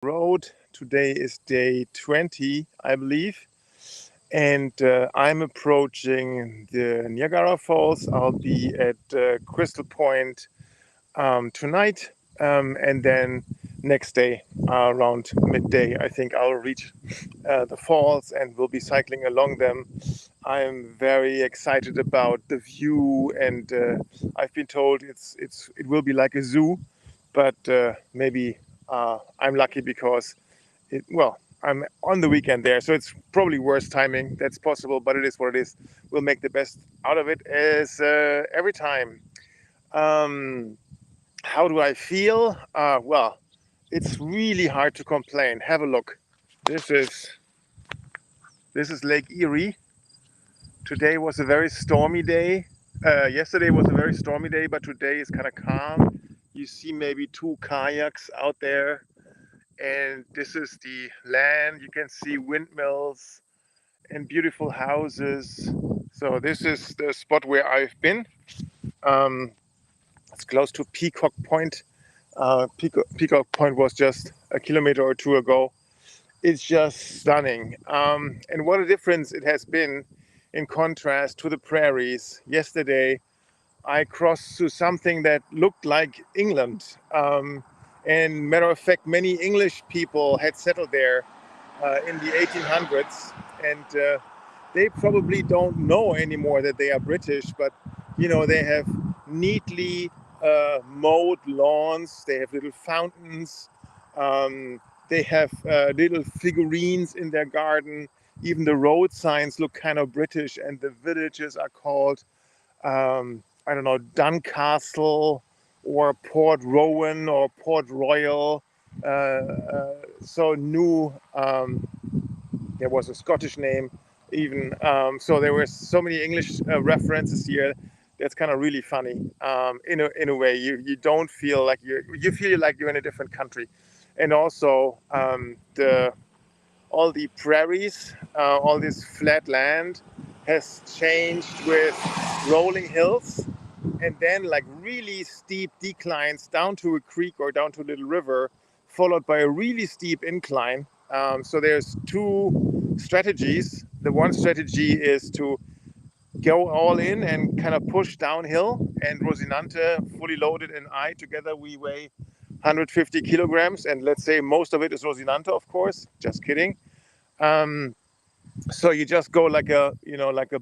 road. Today is day 20, I believe, and I'm approaching the Niagara Falls. I'll be at Crystal Point tonight, and then next day around midday, I think I'll reach the falls and we'll be cycling along them. I'm very excited about the view, and I've been told it will be like a zoo, but maybe I'm lucky because I'm on the weekend there, so it's probably worse timing. That's possible, but it is what it is. We'll make the best out of it as every time. Um, how do I feel? It's really hard to complain. Have a look. This is this is Lake Erie. Today was a very stormy day. Yesterday was a very stormy day, but today is kind of calm. You see maybe two kayaks out there, and this is the land. You can see windmills and beautiful houses. So this is the spot where I've been. Um, it's close to Peacock Point. Peacock Point was just a kilometer or two ago. It's just stunning. And what a difference it has been in contrast to the prairies. Yesterday, I crossed to something that looked like England. And matter of fact, many English people had settled there in the 1800s, and they probably don't know anymore that they are British, but they have neatly mowed lawns, they have little fountains, they have little figurines in their garden. Even the road signs look kind of British, and the villages are called I don't know, Duncastle or Port Rowan or Port Royal. So new, there was a Scottish name even. So there were so many English references here. That's kind of really funny. In a way, you don't feel like you feel like you're in a different country, and also the all the prairies, all this flat land has changed with rolling hills and then like really steep declines down to a creek or down to a little river, followed by a really steep incline. So there's two strategies. The one strategy is to go all in and kind of push downhill. And Rosinante, fully loaded, and I together, we weigh 150 kilograms. And let's say most of it is Rosinante, of course. Just kidding. Um, so you just go like a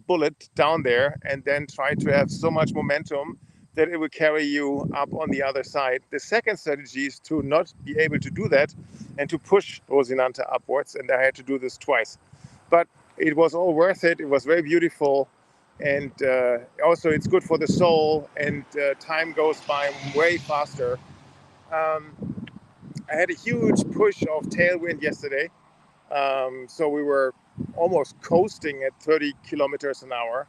bullet down there, and then try to have so much momentum that it will carry you up on the other side. The second strategy is to not be able to do that and to push Rosinante upwards, and I had to do this twice. But it was all worth it. It was very beautiful, and also it's good for the soul, and time goes by way faster. Um, I had a huge push of tailwind yesterday, so we were almost coasting at 30 kilometers an hour,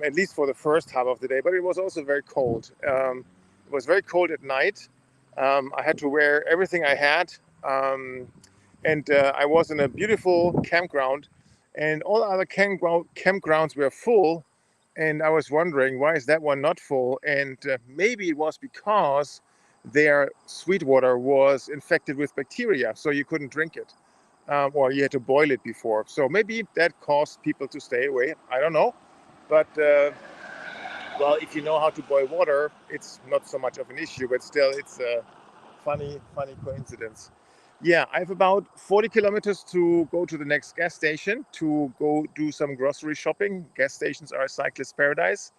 at least for the first half of the day. But it was also very cold. It was very cold at night. I had to wear everything I had. And I was in a beautiful campground, and all other campgrounds were full. And I was wondering, why is that one not full? And maybe it was because their sweet water was infected with bacteria, so you couldn't drink it, or you had to boil it before. So maybe that caused people to stay away. I don't know. But, if you know how to boil water, it's not so much of an issue, but still, it's a funny coincidence. Yeah, I have about 40 kilometers to go to the next gas station to go do some grocery shopping. Gas stations are a cyclist paradise.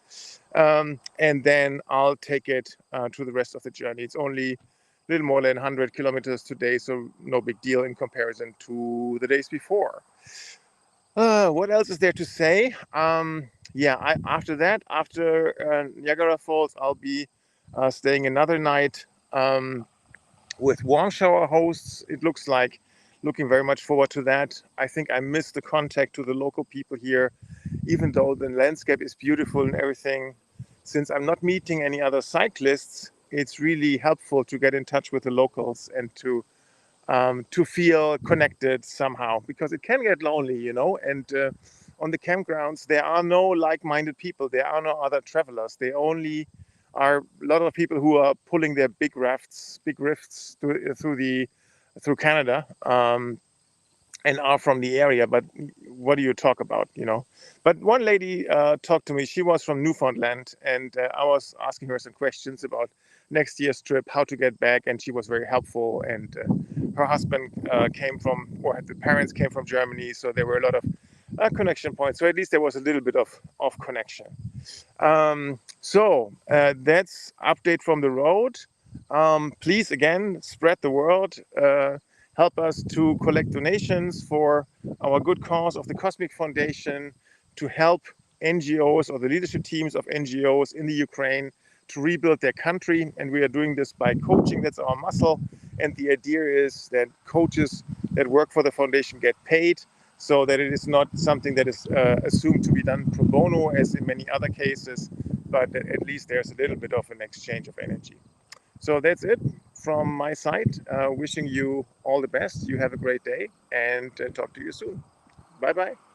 And then I'll take it to the rest of the journey. It's only a little more than 100 kilometers today, so no big deal in comparison to the days before. What else is there to say? After Niagara Falls, I'll be staying another night with warm shower hosts. It looks like, looking very much forward to that. I think I miss the contact to the local people here, even though the landscape is beautiful and everything. Since I'm not meeting any other cyclists, it's really helpful to get in touch with the locals and to feel connected somehow, because it can get lonely. And on the campgrounds, there are no like-minded people. There are no other travelers. They only are a lot of people who are pulling their big rafts through the through Canada. And are from the area, but what do you talk about, you know? But one lady talked to me. She was from Newfoundland, and I was asking her some questions about next year's trip, how to get back, and she was very helpful. And her husband came from, or the parents came from Germany, so there were a lot of connection points. So at least there was a little bit of connection. That's update from the road. Please again spread the word. Help us to collect donations for our good cause of the Cosmic Foundation, to help NGOs or the leadership teams of NGOs in the Ukraine to rebuild their country. And we are doing this by coaching. That's our muscle. And the idea is that coaches that work for the foundation get paid, so that it is not something that is assumed to be done pro bono, as in many other cases, but that at least there's a little bit of an exchange of energy. So that's it from my side. Wishing you all the best. You have a great day, and talk to you soon. Bye bye.